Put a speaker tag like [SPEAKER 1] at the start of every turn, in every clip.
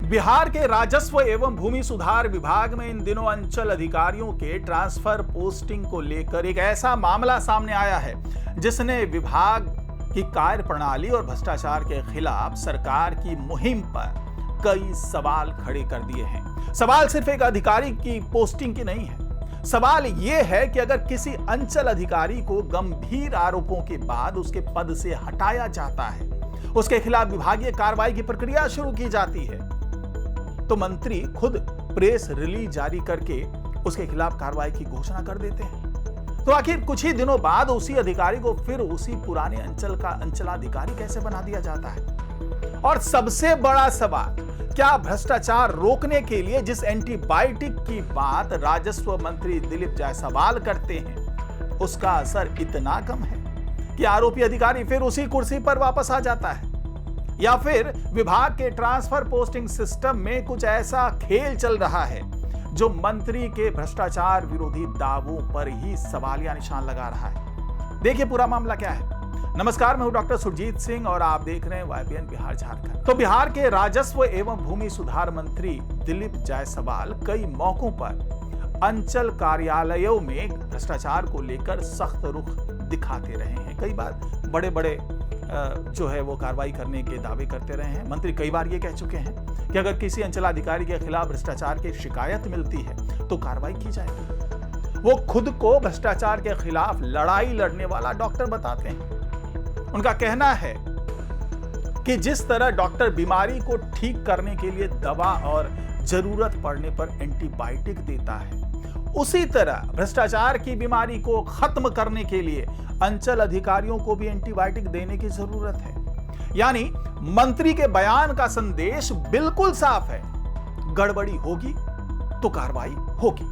[SPEAKER 1] बिहार के राजस्व एवं भूमि सुधार विभाग में इन दिनों अंचल अधिकारियों के ट्रांसफर पोस्टिंग को लेकर एक ऐसा मामला सामने आया है जिसने विभाग की कार्य प्रणाली और भ्रष्टाचार के खिलाफ सरकार की मुहिम पर कई सवाल खड़े कर दिए हैं। सवाल सिर्फ एक अधिकारी की पोस्टिंग की नहीं है। सवाल यह है कि अगर किसी अंचल अधिकारी को गंभीर आरोपों के बाद उसके पद से हटाया जाता है, उसके खिलाफ विभागीय कार्रवाई की प्रक्रिया शुरू की जाती है, तो मंत्री खुद प्रेस रिलीज जारी करके उसके खिलाफ कार्रवाई की घोषणा कर देते हैं। तो आखिर कुछ ही दिनों बाद उसी अधिकारी को फिर उसी पुराने अंचल का अंचलाधिकारी कैसे बना दिया जाता है? और सबसे बड़ा सवाल, क्या भ्रष्टाचार रोकने के लिए जिस एंटीबायोटिक की बात राजस्व मंत्री दिलीप जायसवाल करते हैं, उसका असर इतना कम है कि आरोपी अधिकारी फिर उसी कुर्सी पर वापस आ जाता है? या फिर विभाग के ट्रांसफर पोस्टिंग सिस्टम में कुछ ऐसा खेल चल रहा है जो मंत्री के भ्रष्टाचार विरोधी दावों पर ही सवालिया निशान लगा रहा है? देखिए पूरा मामला क्या है। नमस्कार, मैं हूं डॉक्टर सुरजीत सिंह और आप देख रहे हैं YBN बिहार झारखंड। तो बिहार के राजस्व एवं भूमि सुधार मंत्री दिलीप जायसवाल कई मौकों पर अंचल कार्यालयों में भ्रष्टाचार को लेकर सख्त रुख दिखाते रहे हैं। कई बार बड़े बड़े जो है वो कार्रवाई करने के दावे करते रहे हैं। मंत्री कई बार ये कह चुके हैं कि अगर किसी अंचलाधिकारी के खिलाफ भ्रष्टाचार की शिकायत मिलती है तो कार्रवाई की जाएगी। वो खुद को भ्रष्टाचार के खिलाफ लड़ाई लड़ने वाला डॉक्टर बताते हैं। उनका कहना है कि जिस तरह डॉक्टर बीमारी को ठीक करने के लिए दवा और जरूरत पड़ने पर एंटीबायोटिक देता है, उसी तरह भ्रष्टाचार की बीमारी को खत्म करने के लिए अंचल अधिकारियों को भी एंटीबायोटिक देने की जरूरत है। यानी मंत्री के बयान का संदेश बिल्कुल साफ है, गड़बड़ी होगी तो कार्रवाई होगी,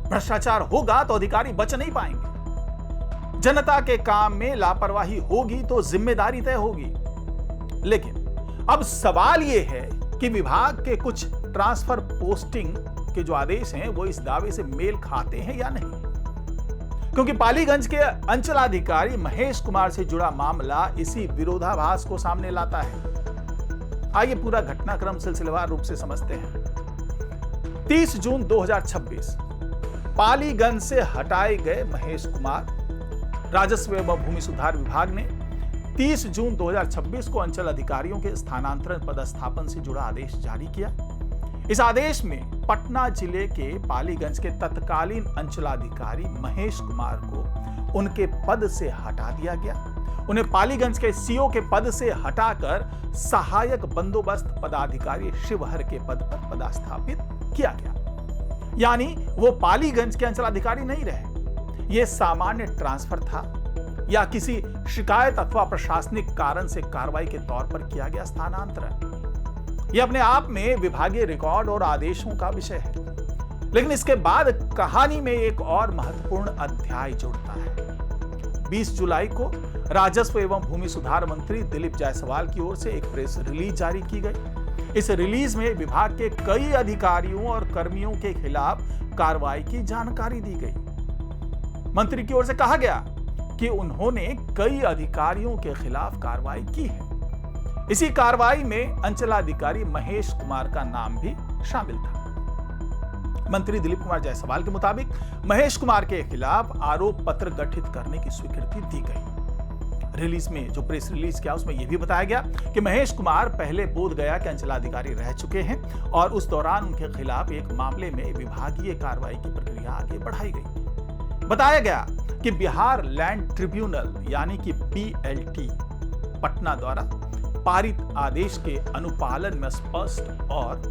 [SPEAKER 1] भ्रष्टाचार होगा तो अधिकारी बच नहीं पाएंगे, जनता के काम में लापरवाही होगी तो जिम्मेदारी तय होगी। लेकिन अब सवाल यह है कि विभाग के कुछ ट्रांसफर पोस्टिंग के जो आदेश हैं वो इस दावे से मेल खाते हैं या नहीं, क्योंकि पालीगंज के अंचलाधिकारी महेश कुमार से जुड़ा मामला इसी विरोधाभास को सामने लाता है। आइए पूरा घटनाक्रम सिलसिलेवार रूप से समझते हैं। 30 जून 2026 पालीगंज से हटाए गए महेश कुमार। राजस्व एवं भूमि सुधार विभाग ने 30 जून 2026 को अंचल अधिकारियों के स्थानांतरण पदस्थापन से जुड़ा आदेश जारी किया। इस आदेश में पटना जिले के पालीगंज के तत्कालीन अंचलाधिकारी महेश कुमार को उनके पद से हटा दिया गया। उन्हें पालीगंज के सीओ के पद से हटाकर सहायक बंदोबस्त पदाधिकारी शिवहर के पद पर पदस्थापित किया गया। यानी वो पालीगंज के अंचलाधिकारी नहीं रहे। यह सामान्य ट्रांसफर था या किसी शिकायत अथवा प्रशासनिक कारण से कार्रवाई के तौर पर किया गया स्थानांतरण? यह अपने आप में विभागीय रिकॉर्ड और आदेशों का विषय है। लेकिन इसके बाद कहानी में एक और महत्वपूर्ण अध्याय जुड़ता है। 20 जुलाई को राजस्व एवं भूमि सुधार मंत्री दिलीप जायसवाल की ओर से एक प्रेस रिलीज जारी की गई। इस रिलीज में विभाग के कई अधिकारियों और कर्मियों के खिलाफ कार्रवाई की जानकारी दी गई। मंत्री की ओर से कहा गया कि उन्होंने कई अधिकारियों के खिलाफ कार्रवाई की है। इसी कार्रवाई में अंचलाधिकारी महेश कुमार का नाम भी शामिल था। मंत्री दिलीप कुमार जायसवाल के मुताबिक महेश कुमार के खिलाफ आरोप पत्र गठित करने की स्वीकृति दी गई। रिलीज में जो प्रेस रिलीज किया उसमें यह भी बताया गया कि महेश कुमार पहले बोधगया के अंचलाधिकारी रह चुके हैं और उस दौरान उनके खिलाफ एक मामले में विभागीय कार्रवाई की प्रक्रिया आगे बढ़ाई गई। बताया गया कि बिहार लैंड ट्रिब्यूनल यानी कि BLT पटना द्वारा पारित आदेश के अनुपालन में स्पष्ट और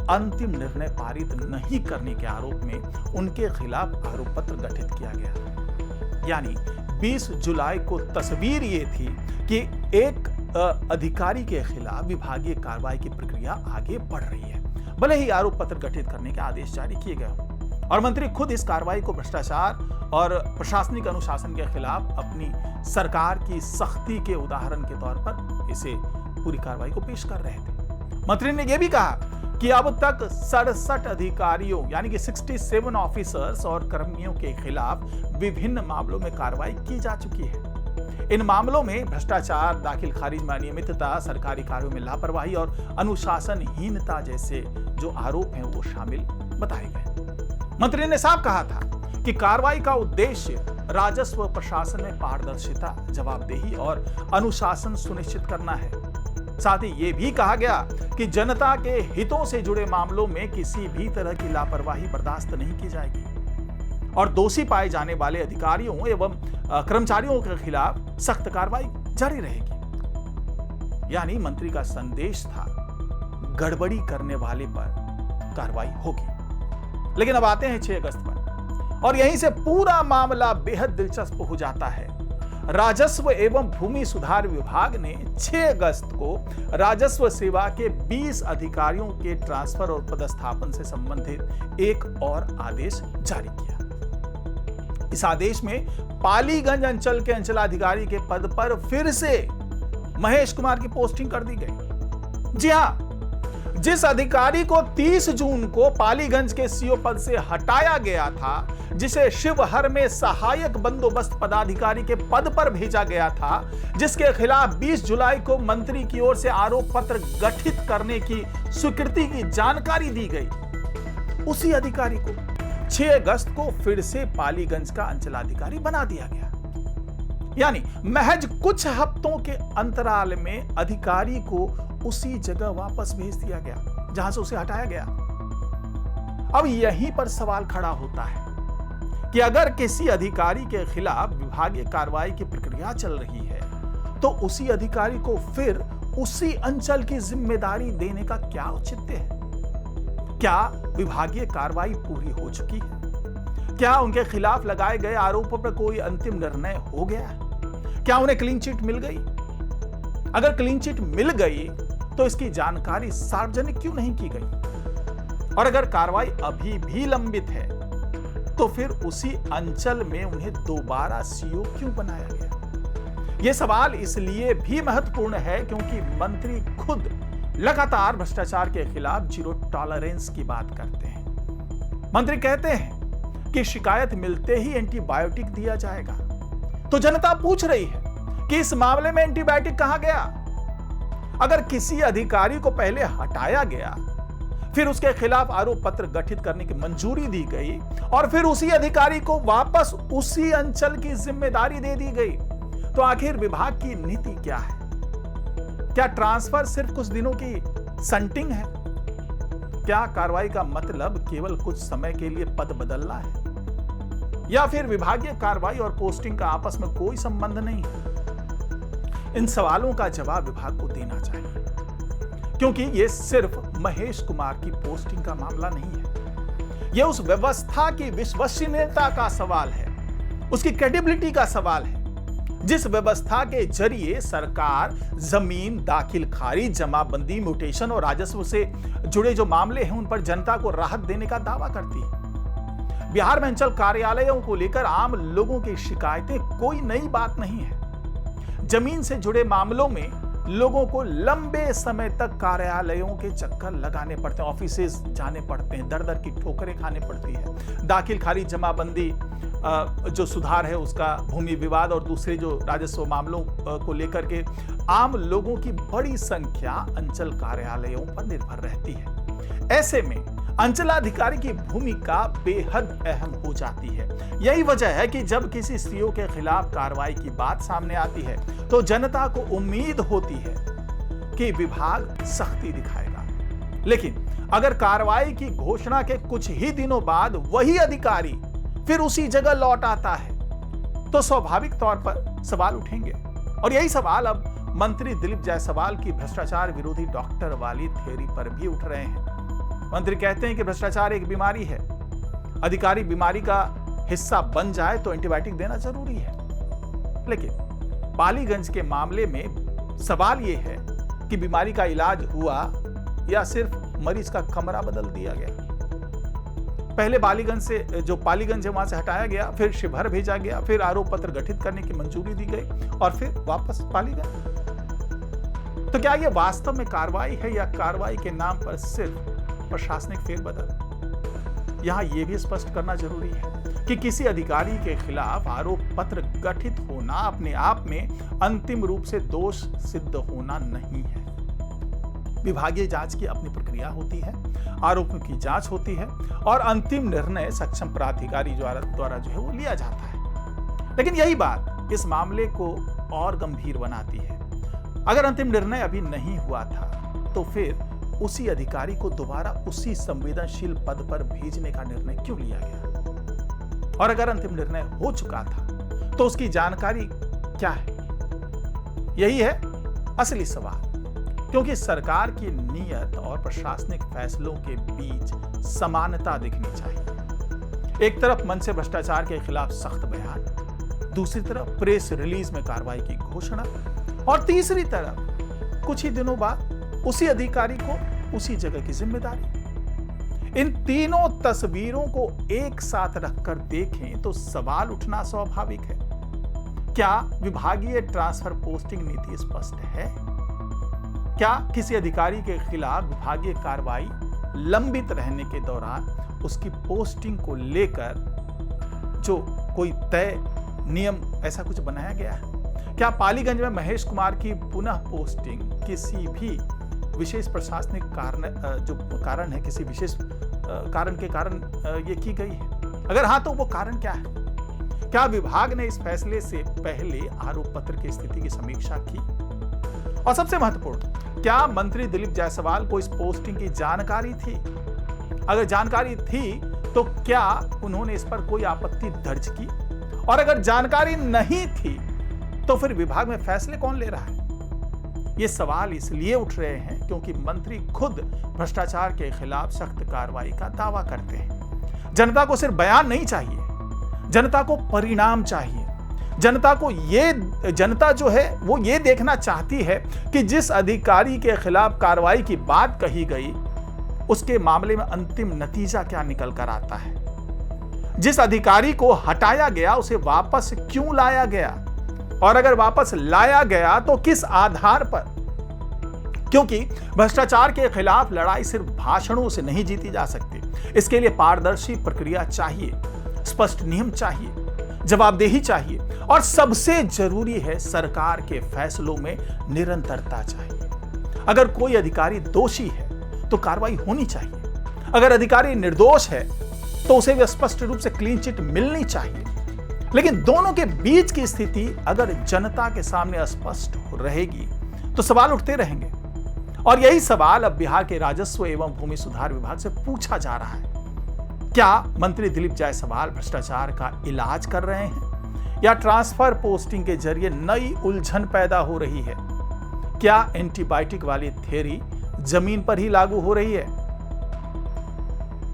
[SPEAKER 1] अंतिम निर्णय पारित नहीं करने के आरोप में उनके खिलाफ आरोप पत्र गठित किया गया। यानी 20 जुलाई को तस्वीर ये थी कि एक अधिकारी के खिलाफ विभागीय कार्रवाई की प्रक्रिया आगे बढ़ रही है, भले ही आरोप पत्र गठित करने के आदेश जारी किए गए हों। और मंत्री खुद इस कार्रवाई को भ्रष्टाचार और प्रशासनिक अनुशासन के खिलाफ अपनी सरकार की सख्ती के उदाहरण के तौर पर इसे पूरी कार्रवाई को पेश कर रहे थे। मंत्री ने यह भी कहा कि अब तक 67 अधिकारियों यानी कि 67 ऑफिसर्स और कर्मियों के खिलाफ विभिन्न मामलों में कार्रवाई की जा चुकी है। इन मामलों में भ्रष्टाचार, दाखिल खारिज में अनियमितता, सरकारी कार्यों में लापरवाही और अनुशासनहीनता जैसे जो आरोप हैं वो शामिल बताए गए। मंत्री ने साफ कहा था कि कार्रवाई का उद्देश्य राजस्व प्रशासन में पारदर्शिता, जवाबदेही और अनुशासन सुनिश्चित करना है। साथ ही यह भी कहा गया कि जनता के हितों से जुड़े मामलों में किसी भी तरह की लापरवाही बर्दाश्त नहीं की जाएगी और दोषी पाए जाने वाले अधिकारियों एवं कर्मचारियों के खिलाफ सख्त कार्रवाई जारी रहेगी। यानी मंत्री का संदेश था, गड़बड़ी करने वाले पर कार्रवाई होगी। लेकिन अब आते हैं 6 अगस्त पर और यहीं से पूरा मामला बेहद दिलचस्प हो जाता है। राजस्व एवं भूमि सुधार विभाग ने 6 अगस्त को राजस्व सेवा के 20 अधिकारियों के ट्रांसफर और पदस्थापन से संबंधित एक और आदेश जारी किया। इस आदेश में पालीगंज अंचल के अंचलाधिकारी के पद पर फिर से महेश कुमार की पोस्टिंग कर दी गई। जी हां, जिस अधिकारी को 30 जून को पालीगंज के सीओ पद से हटाया गया था, जिसे शिवहर में सहायक बंदोबस्त पदाधिकारी के पद पर भेजा गया था, जिसके खिलाफ 20 जुलाई को मंत्री की ओर से आरोप पत्र गठित करने की स्वीकृति की जानकारी दी गई, उसी अधिकारी को 6 अगस्त को फिर से पालीगंज का अंचलाधिकारी बना दिया गया। यानी महज कुछ हफ्तों के अंतराल में अधिकारी को उसी जगह वापस भेज दिया गया जहां से उसे हटाया गया। अब यहीं पर सवाल खड़ा होता है कि अगर किसी अधिकारी के खिलाफ विभागीय कार्रवाई की प्रक्रिया चल रही है तो उसी अधिकारी को फिर उसी अंचल की जिम्मेदारी देने का क्या औचित्य है? क्या विभागीय कार्रवाई पूरी हो चुकी है? क्या उनके खिलाफ लगाए गए आरोपों पर कोई अंतिम निर्णय हो गया है? क्या उन्हें क्लीन चिट मिल गई? अगर क्लीन चिट मिल गई तो इसकी जानकारी सार्वजनिक क्यों नहीं की गई? और अगर कार्रवाई अभी भी लंबित है तो फिर उसी अंचल में उन्हें दोबारा सीओ क्यों बनाया गया? यह सवाल इसलिए भी महत्वपूर्ण है क्योंकि मंत्री खुद लगातार भ्रष्टाचार के खिलाफ जीरो टॉलरेंस की बात करते हैं। मंत्री कहते हैं कि शिकायत मिलते ही एंटीबायोटिक दिया जाएगा। तो जनता पूछ रही है कि इस मामले में एंटीबायोटिक कहां गया? अगर किसी अधिकारी को पहले हटाया गया, फिर उसके खिलाफ आरोप पत्र गठित करने की मंजूरी दी गई और फिर उसी अधिकारी को वापस उसी अंचल की जिम्मेदारी दे दी गई, तो आखिर विभाग की नीति क्या है? क्या ट्रांसफर सिर्फ कुछ दिनों की संटिंग है? क्या कार्रवाई का मतलब केवल कुछ समय के लिए पद बदलना है? या फिर विभागीय कार्रवाई और पोस्टिंग का आपस में कोई संबंध नहीं है? इन सवालों का जवाब विभाग को देना चाहिए, क्योंकि यह सिर्फ महेश कुमार की पोस्टिंग का मामला नहीं है। यह उस व्यवस्था की विश्वसनीयता का सवाल है, उसकी क्रेडिबिलिटी का सवाल है, जिस व्यवस्था के जरिए सरकार जमीन, दाखिल खारिज, जमाबंदी, म्यूटेशन और राजस्व से जुड़े जो मामले हैं उन पर जनता को राहत देने का दावा करती है। बिहार में अंचल कार्यालयों को लेकर आम लोगों की शिकायतें कोई नई बात नहीं है। जमीन से जुड़े मामलों में लोगों को लंबे समय तक कार्यालयों के चक्कर लगाने पड़ते हैं, ऑफिसेज जाने पड़ते हैं, दर दर की ठोकरें खाने पड़ती है। दाखिल खारिज, जमाबंदी जो सुधार है उसका, भूमि विवाद और दूसरे जो राजस्व मामलों को लेकर के आम लोगों की बड़ी संख्या अंचल कार्यालयों पर निर्भर रहती है। ऐसे में अंचलाधिकारी की भूमिका बेहद अहम हो जाती है। यही वजह है कि जब किसी सीओ के खिलाफ कार्रवाई की बात सामने आती है तो जनता को उम्मीद होती है कि विभाग सख्ती दिखाएगा। लेकिन अगर कार्रवाई की घोषणा के कुछ ही दिनों बाद वही अधिकारी फिर उसी जगह लौट आता है तो स्वाभाविक तौर पर सवाल उठेंगे। और यही सवाल अब मंत्री दिलीप जायसवाल की भ्रष्टाचार विरोधी डॉक्टर वाली थ्योरी पर भी उठ रहे हैं। मंत्री कहते हैं कि भ्रष्टाचार एक बीमारी है, अधिकारी बीमारी का हिस्सा बन जाए तो एंटीबायोटिक देना जरूरी है। लेकिन पालीगंज के मामले में सवाल यह है कि बीमारी का इलाज हुआ या सिर्फ मरीज का कमरा बदल दिया गया। पहले पालीगंज से जो पालीगंज है वहां से हटाया गया, फिर शिवहर भेजा गया, फिर आरोप पत्र गठित करने की मंजूरी दी गई और फिर वापस पालीगंज। तो क्या यह वास्तव में कार्रवाई है या कार्रवाई के नाम पर सिर्फ प्रशासनिक फेरबदल? यहां यह भी स्पष्ट करना जरूरी है कि किसी अधिकारी के खिलाफ आरोप पत्र गठित होना अपने आप में अंतिम रूप से दोष सिद्ध होना नहीं है। विभागीय जांच की अपनी प्रक्रिया होती है, आरोपों की जांच होती है और अंतिम निर्णय सक्षम प्राधिकारी द्वारा जो है वो लिया जाता है। लेकिन यही बात इस मामले को और गंभीर बनाती है। अगर अंतिम निर्णय अभी नहीं हुआ था तो फिर उसी अधिकारी को दोबारा उसी संवेदनशील पद पर भेजने का निर्णय क्यों लिया गया? और अगर अंतिम निर्णय हो चुका था तो उसकी जानकारी क्या है? यही है असली सवाल, क्योंकि सरकार की नीयत और प्रशासनिक फैसलों के बीच समानता दिखनी चाहिए। एक तरफ मन से भ्रष्टाचार के खिलाफ सख्त बयान, दूसरी तरफ प्रेस रिलीज में कार्रवाई की घोषणा और तीसरी तरफ कुछ ही दिनों बाद उसी अधिकारी को उसी जगह की जिम्मेदारी। इन तीनों तस्वीरों को एक साथ रखकर देखें तो सवाल उठना स्वाभाविक है। क्या विभागीय ट्रांसफर पोस्टिंग नीति स्पष्ट है? क्या किसी अधिकारी के खिलाफ विभागीय कार्रवाई लंबित रहने के दौरान उसकी पोस्टिंग को लेकर जो कोई तय नियम ऐसा कुछ बनाया गया है? क्या पालीगंज में महेश कुमार की पुनः पोस्टिंग किसी भी विशेष प्रशासनिक कारण है, किसी विशेष कारण के कारण ये की गई है? अगर हाँ तो वो कारण क्या है? क्या विभाग ने इस फैसले से पहले आरोप पत्र की स्थिति की समीक्षा की? और सबसे महत्वपूर्ण, क्या मंत्री दिलीप जायसवाल को इस पोस्टिंग की जानकारी थी? अगर जानकारी थी तो क्या उन्होंने इस पर कोई आपत्ति दर्ज की? और अगर जानकारी नहीं थी तो फिर विभाग में फैसले कौन ले रहा है? ये सवाल इसलिए उठ रहे हैं क्योंकि मंत्री खुद भ्रष्टाचार के खिलाफ सख्त कार्रवाई का दावा करते हैं। जनता को सिर्फ बयान नहीं चाहिए, जनता को परिणाम चाहिए। जनता जो है वो ये देखना चाहती है कि जिस अधिकारी के खिलाफ कार्रवाई की बात कही गई उसके मामले में अंतिम नतीजा क्या निकल कर आता है। जिस अधिकारी को हटाया गया उसे वापस क्यों लाया गया, और अगर वापस लाया गया तो किस आधार पर? क्योंकि भ्रष्टाचार के खिलाफ लड़ाई सिर्फ भाषणों से नहीं जीती जा सकती। इसके लिए पारदर्शी प्रक्रिया चाहिए, स्पष्ट नियम चाहिए, जवाबदेही चाहिए और सबसे जरूरी है सरकार के फैसलों में निरंतरता चाहिए। अगर कोई अधिकारी दोषी है तो कार्रवाई होनी चाहिए। अगर अधिकारी निर्दोष है तो उसे स्पष्ट रूप से क्लीन चिट मिलनी चाहिए। लेकिन दोनों के बीच की स्थिति अगर जनता के सामने स्पष्ट रहेगी तो सवाल उठते रहेंगे। और यही सवाल अब बिहार के राजस्व एवं भूमि सुधार विभाग से पूछा जा रहा है। क्या मंत्री दिलीप जायसवाल भ्रष्टाचार का इलाज कर रहे हैं या ट्रांसफर पोस्टिंग के जरिए नई उलझन पैदा हो रही है? क्या एंटीबायोटिक वाली थ्योरी जमीन पर ही लागू हो रही है?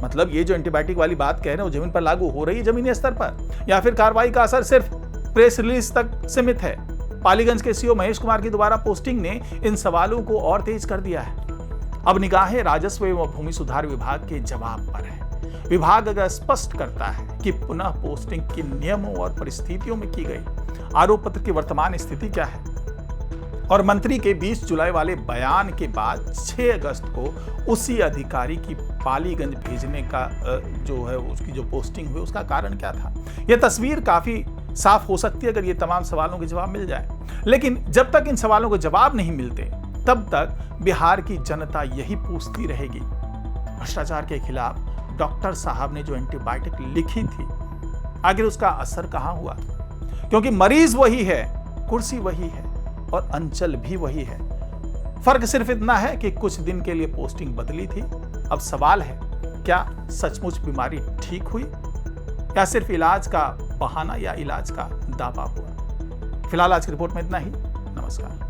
[SPEAKER 1] मतलब ये जो एंटीबायोटिक वाली बात कह रहे हैं वो जमीन पर लागू हो रही है, जमीनी स्तर पर, या फिर कार्रवाई का असर सिर्फ प्रेस रिलीज तक सीमित है? पालीगंज के सीओ महेश कुमार की दोबारा पोस्टिंग ने इन सवालों को और तेज कर दिया है। अब निगाहें राजस्व एवं भूमि सुधार विभाग के जवाब पर है। विभाग अगर स्पष्ट करता है कि पुनः पोस्टिंग किन नियमों और परिस्थितियों में की गई, आरोप पत्र की वर्तमान स्थिति क्या है, और मंत्री के 20 जुलाई वाले बयान के बाद 6 अगस्त को उसी अधिकारी की पालीगंज भेजने का जो है उसकी जो पोस्टिंग हुई उसका कारण क्या था, यह तस्वीर काफी साफ हो सकती है अगर ये तमाम सवालों के जवाब मिल जाए। लेकिन जब तक इन सवालों के जवाब नहीं मिलते तब तक बिहार की जनता यही पूछती रहेगी, भ्रष्टाचार के खिलाफ डॉक्टर साहब ने जो एंटीबायोटिक लिखी थी आखिर उसका असर कहां हुआ? क्योंकि मरीज वही है, कुर्सी वही है और अंचल भी वही है। फर्क सिर्फ इतना है कि कुछ दिन के लिए पोस्टिंग बदली थी। अब सवाल है, क्या सचमुच बीमारी ठीक हुई या सिर्फ इलाज का बहाना या इलाज का दावा हुआ? फिलहाल आज की रिपोर्ट में इतना ही। नमस्कार।